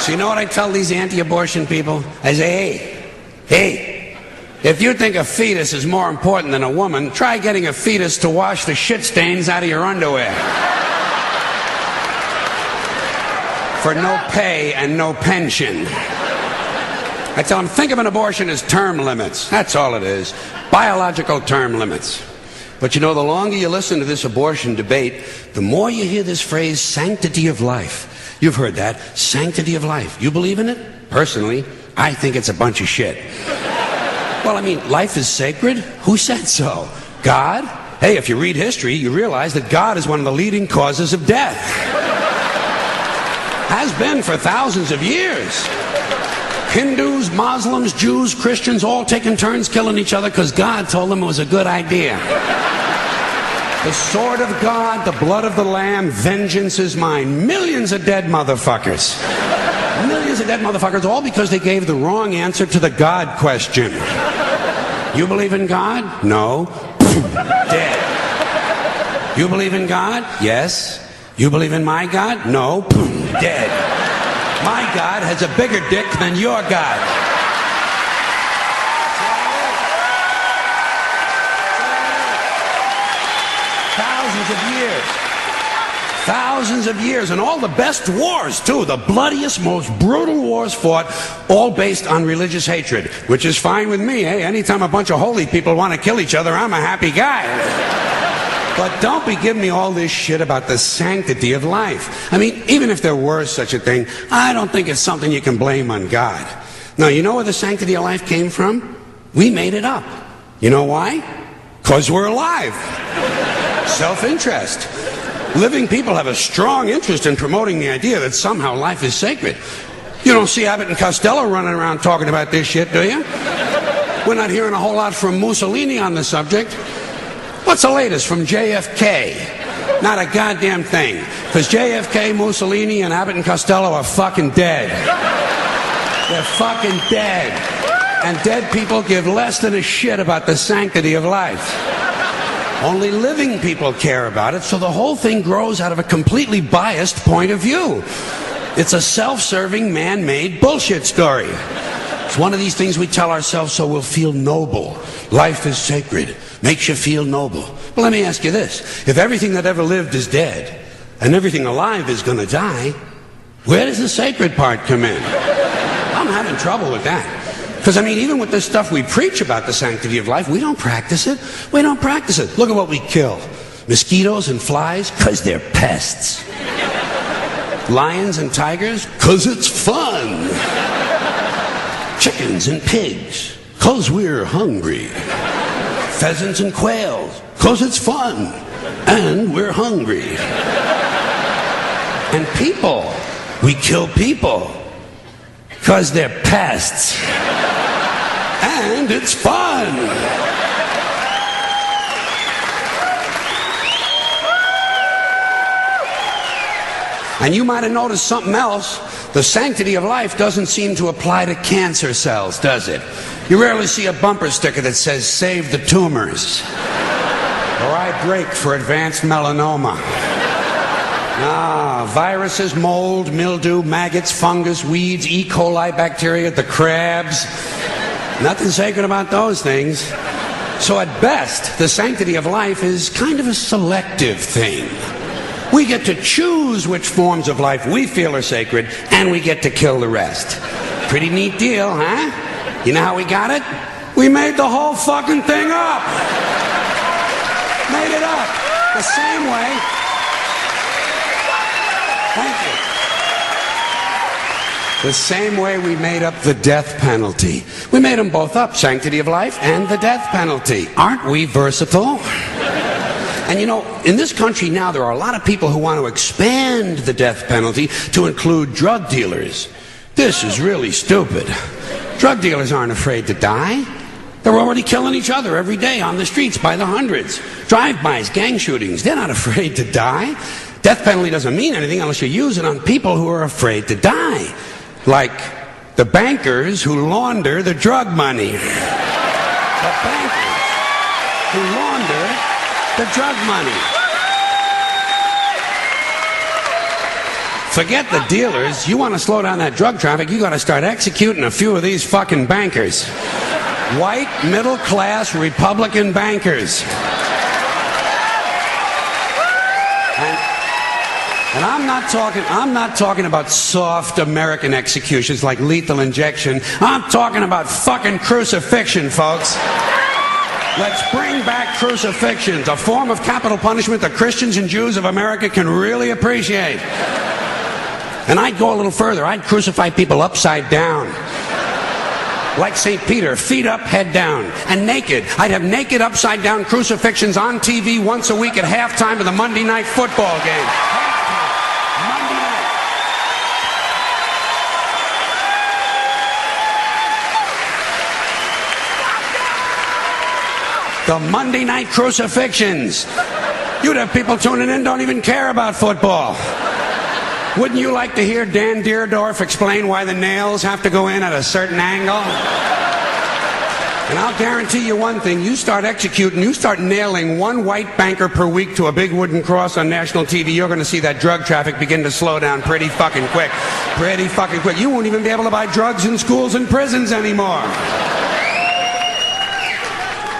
So you know what I tell these anti-abortion people? I say, hey, if you think a fetus is more important than a woman, try getting a fetus to wash the shit stains out of your underwear. For no pay and no pension. I tell them, think of an abortion as term limits. That's all it is. Biological term limits. But you know, the longer you listen to this abortion debate, the more you hear this phrase, sanctity of life. You've heard that, sanctity of life. You believe in it? Personally, I think it's a bunch of shit. Well, I mean, life is sacred? Who said so? God? Hey, if you read history, you realize that God is one of the leading causes of death. Has been for thousands of years. Hindus, Muslims, Jews, Christians, all taking turns killing each other because God told them it was a good idea. The sword of God, the blood of the Lamb, vengeance is mine. Millions of dead motherfuckers. Millions of dead motherfuckers, all because they gave the wrong answer to the God question. You believe in God? No. Dead. You believe in God? Yes. You believe in my God? No. Dead. My God has a bigger dick than your God. Thousands of years, and all the best wars, too. The bloodiest, most brutal wars fought, all based on religious hatred, which is fine with me. Hey, anytime a bunch of holy people want to kill each other, I'm a happy guy. But don't be giving me all this shit about the sanctity of life. I mean, even if there were such a thing, I don't think it's something you can blame on God. Now, you know where the sanctity of life came from? We made it up. You know why? Because we're alive. Self-interest. Living people have a strong interest in promoting the idea that somehow life is sacred. You don't see Abbott and Costello running around talking about this shit, do you? We're not hearing a whole lot from Mussolini on the subject. What's the latest from JFK? Not a goddamn thing. Because JFK, Mussolini, and Abbott and Costello are fucking dead. They're fucking dead. And dead people give less than a shit about the sanctity of life. Only living people care about it, so the whole thing grows out of a completely biased point of view. It's a self-serving, man-made bullshit story. It's one of these things we tell ourselves so we'll feel noble. Life is sacred. Makes you feel noble. Well, let me ask you this. If everything that ever lived is dead, and everything alive is going to die, where does the sacred part come in? I'm having trouble with that. Because, I mean, even with this stuff we preach about the sanctity of life, we don't practice it. We don't practice it. Look at what we kill. Mosquitoes and flies, because they're pests. Lions and tigers, because it's fun. Chickens and pigs, because we're hungry. Pheasants and quails, because it's fun. And we're hungry. And people, we kill people, because they're pests. And it's fun. And you might have noticed something else. The sanctity of life doesn't seem to apply to cancer cells, does it? You rarely see a bumper sticker that says, save the tumors. Or I break for advanced melanoma. Viruses, mold, mildew, maggots, fungus, weeds, E. coli bacteria, the crabs. Nothing sacred about those things. So at best, the sanctity of life is kind of a selective thing. We get to choose which forms of life we feel are sacred, and we get to kill the rest. Pretty neat deal, huh? You know how we got it? We made the whole fucking thing up. Made it up. The same way. Thank you. The same way we made up the death penalty. We made them both up, sanctity of life and the death penalty. Aren't we versatile? And you know, in this country now, there are a lot of people who want to expand the death penalty to include drug dealers. This is really stupid. Drug dealers aren't afraid to die. They're already killing each other every day on the streets by the hundreds. Drive-bys, gang shootings, they're not afraid to die. Death penalty doesn't mean anything unless you use it on people who are afraid to die. Like the bankers who launder the drug money. The bankers who launder the drug money. Forget the dealers. You want to slow down that drug traffic, you got to start executing a few of these fucking bankers. White, middle-class, Republican bankers. And I'm not talking about soft American executions like lethal injection. I'm talking about fucking crucifixion, folks. Let's bring back crucifixions, a form of capital punishment that Christians and Jews of America can really appreciate. And I'd go a little further. I'd crucify people upside down. Like St. Peter, feet up, head down, and naked. I'd have naked upside down crucifixions on TV once a week at halftime of the Monday night football game. The Monday night crucifixions. You'd have people tuning in don't even care about football. Wouldn't you like to hear Dan Deerdorf explain why the nails have to go in at a certain angle? And I'll guarantee you one thing, you start nailing one white banker per week to a big wooden cross on national TV, you're going to see that drug traffic begin to slow down pretty fucking quick. Pretty fucking quick. You won't even be able to buy drugs in schools and prisons anymore.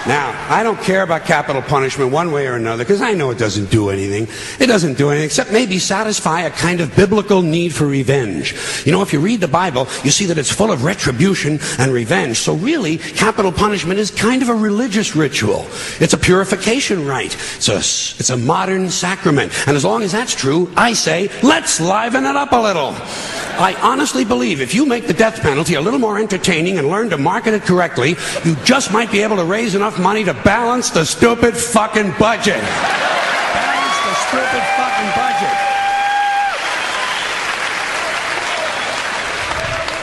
Now, I don't care about capital punishment one way or another, because I know it doesn't do anything. It doesn't do anything except maybe satisfy a kind of biblical need for revenge. You know, if you read the Bible, you see that it's full of retribution and revenge. So really, capital punishment is kind of a religious ritual. It's a purification rite. It's a modern sacrament. And as long as that's true, I say, let's liven it up a little. I honestly believe if you make the death penalty a little more entertaining and learn to market it correctly, you just might be able to raise enough money to balance the stupid fucking budget. Balance the stupid fucking budget.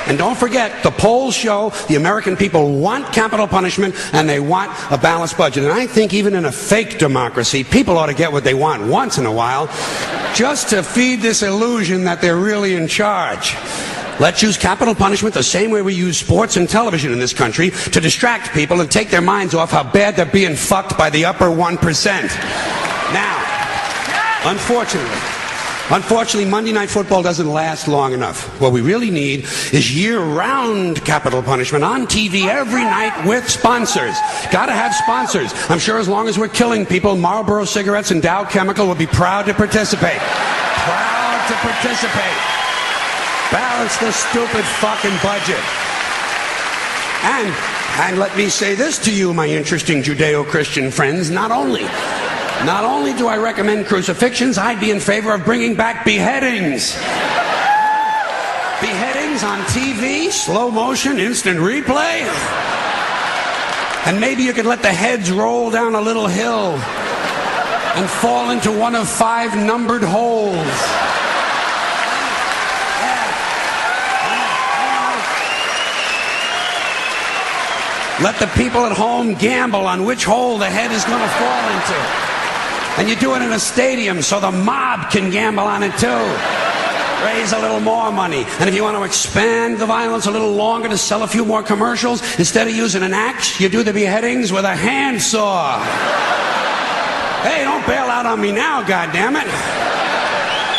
And don't forget, the polls show the American people want capital punishment and they want a balanced budget. And I think even in a fake democracy, people ought to get what they want once in a while, just to feed this illusion that they're really in charge. Let's use capital punishment the same way we use sports and television in this country to distract people and take their minds off how bad they're being fucked by the upper 1%. Now, unfortunately, Monday Night Football doesn't last long enough. What we really need is year-round capital punishment on TV every night with sponsors. Gotta have sponsors. I'm sure as long as we're killing people, Marlboro Cigarettes and Dow Chemical will be proud to participate. Proud to participate. Balance the stupid fucking budget. And let me say this to you, my interesting Judeo-Christian friends, not only do I recommend crucifixions, I'd be in favor of bringing back beheadings. Beheadings on TV, slow motion, instant replay. And maybe you could let the heads roll down a little hill and fall into one of 5 numbered holes. Let the people at home gamble on which hole the head is going to fall into. And you do it in a stadium so the mob can gamble on it too. Raise a little more money. And if you want to expand the violence a little longer to sell a few more commercials, instead of using an axe, you do the beheadings with a handsaw. Hey, don't bail out on me now, goddammit.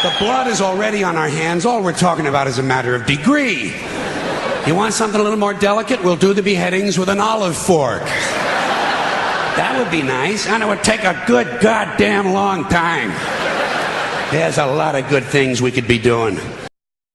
The blood is already on our hands. All we're talking about is a matter of degree. You want something a little more delicate? We'll do the beheadings with an olive fork. That would be nice, and it would take a good goddamn long time. There's a lot of good things we could be doing.